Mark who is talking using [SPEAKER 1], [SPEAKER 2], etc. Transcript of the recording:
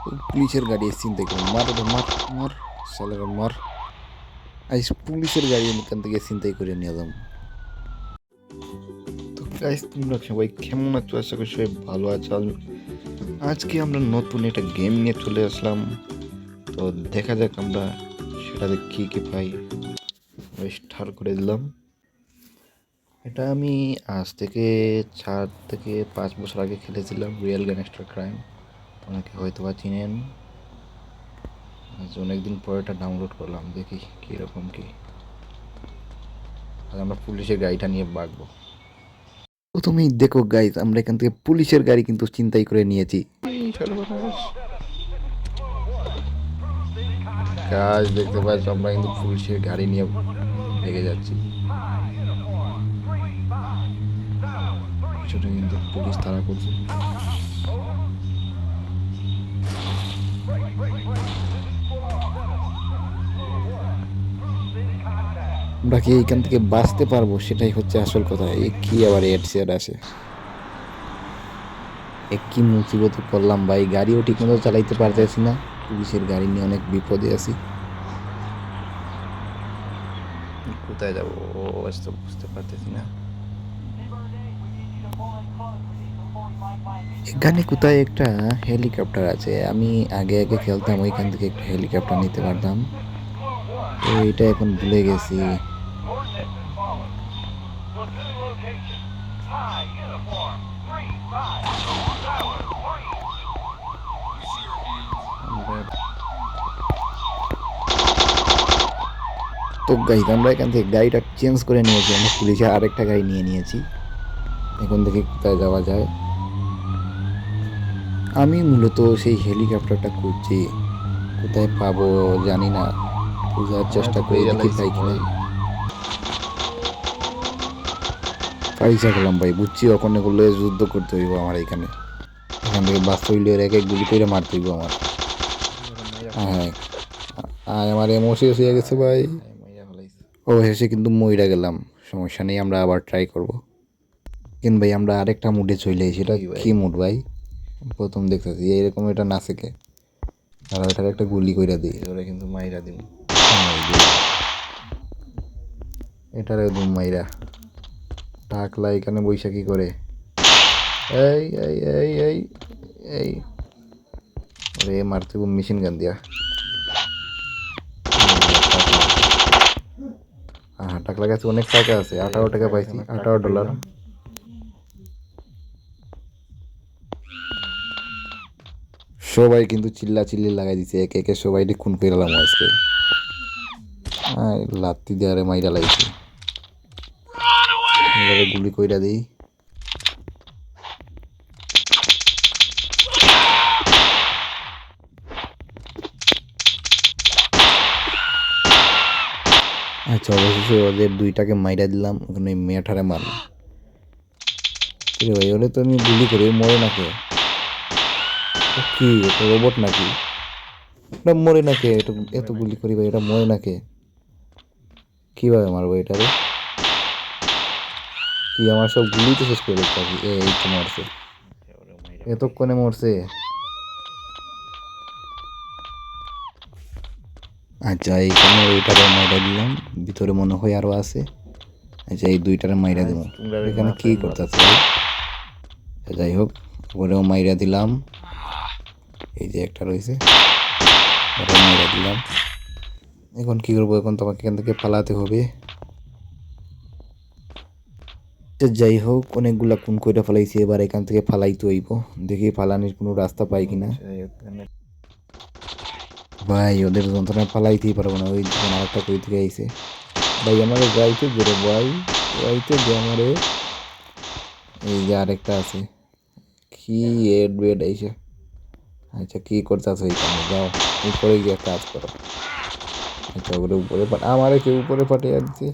[SPEAKER 1] পুলিশের গাড়ি চিন্তা করে মার ওটা মার মার সালের মার আইস পুলিশের গাড়ি এখান থেকে চিন্তাই করে নিয়ে যাবো। তো গাইস তোমরা সবাই কেমন আছো? আশা করি সবাই ভালো আছো। আজকে আমরা নতুন একটা গেম নিয়ে চলে আসলাম। তো দেখা যাক আমরা সেটাতে কী কী পাই। স্টার্ট করে দিলাম। এটা আমি আজ থেকে 4 থেকে 5 বছর আগে খেলেছিলাম, রিয়েল গ্যাংস্টার ক্রাইম। অনেকে হয়তো বা চিনেন। আজ অনেকদিন পর এটা ডাউনলোড করলাম, দেখি কীরকম কী। আর আমরা পুলিশের গাড়িটা নিয়ে বাগবো। প্রথমেই দেখো গাইজ, আমরা এখান থেকে পুলিশের গাড়ি কিন্তু চিন্তাই করে নিয়েছি। গাছ দেখতে পাচ্ছ, আমরা কিন্তু পুলিশের গাড়ি নিয়ে ভেগে যাচ্ছি। পিছনে কিন্তু পুলিশ তাড়া করছে। আমরা কি এইখান থেকে বাঁচতে পারবো, সেটাই হচ্ছে আসল কথা। এই কি আবার এড শেয়ার আসে, কি মুসিবত করলাম ভাই। গাড়িও ঠিক মতো চালাইতে পারতেছি না, পুলিশের গাড়ি নিয়ে অনেক বিপদে আছি। কোথায় যাবো বুঝতে পারতেছি না। এখানে কোথায় একটা হেলিকপ্টার আছে, আমি আগে আগে খেলতাম, ওইখান থেকে একটা হেলিকপ্টার নিতে পারতাম। তো এটা এখন ভুলে গেছি। তো গাইজ আমরা এখান থেকে গাড়িটা চেঞ্জ করে নিয়েছি, আমরা পুলিশে আরেকটা গাড়ি নিয়ে নিয়েছি। এখন দেখি কোথায় যাওয়া যায়। আমি মূলত সেই হেলিকপ্টারটা খুঁজছি, কোথায় পাবো জানি না, খোঁজার চেষ্টা করি দেখি পাই কিনা। পাইসা গেলাম ভাই, বুঝছি ওখানে করলে যুদ্ধ করতে হইব আমার। এখান থেকে বাস হইলে এক এক গুলি করে মারতে হইব আমার। হ্যাঁ আমার এমন শেষ হয়ে গেছে ভাই। ও হেসে কিন্তু মইরা গেলাম, সমস্যা নেই, আমরা আবার ট্রাই করব। কিন্তু ভাই আমরা আরেকটা মুডে চলে এসেছি। এটা কি মুড ভাই? প্রথম দেখতেছি এরকম এটা না থেকে, আর ওইটার একটা গুলি কইরা দিই, ওরা কিন্তু মাইরা দিন। এটারে দুম মাইরা টাকলা এখানে বৈশাখী করে। এই এই এই এই এই ওরে মারতে মেশিন গান দিয়া। হ্যাঁ টাকলা গাছে অনেক টাকা আছে, 18 টাকা পাইছি, $18। সবাই কিন্তু চিল্লা চিল্লি লাগাই দিছে, একে একে সবাই খুন করে এলাম আজকে। লাত্তি দেওয়ারে মাইরা লাগছে, গুলি কইরা দিই। আচ্ছা অবশেষে ওদের দুইটাকে মাইরা দিলাম, ওখানে মেয়েটারে মারলাম। ভাই ওরে তো আমি গুলি করি, মরে নাকি? কি এটা রোবট নাকি? এটা মরে নাকি? এটা এত গুলি করি ভাই, এটা মরে নাকি? কিভাবে মারবো এটারে? কি আমার সব গুলি তো শেষ করে দেখতে পাবি। এই তো মরছে, এতক্ষণে মরছে। আচ্ছা এইখানে ওইটারে মাইরা দিলাম, ভিতরে মনে হয় আরো আছে। আচ্ছা এই দুইটারে মাইরা দেবো। এখানে কি করতেছে? যাই হোক, ওরেও মাইরা দিলাম। এই যে একটা রয়েছে, ওটা মাইরা দিলাম। এখন কি করবো? এখন তোমাকে এখান থেকে পালাতে হবে। যাই হোক, অনেকগুলা খুন কইরা ফেলাইছি, এবার এখান থেকে ফালাইতে হইব। দেখি ফালানির কোনো রাস্তা পাই কিনা। ভাই ওদের যন্ত্রণায় পালাইতেই পারবো না, ওই দিকে আরেকটা কই থেকে আইছে। ভাই আমারে যাইতে দে রে ভাই, যাইতে দে আমারে। এই যে আরেকটা আছে, কি এড বেড আইছে। আচ্ছা কি করতেছো এখানে? যাও উপরে গিয়ে কাজ করো। আচ্ছা ওরে উপরে আমারে কেউ উপরে পাঠিয়ে দিচ্ছে।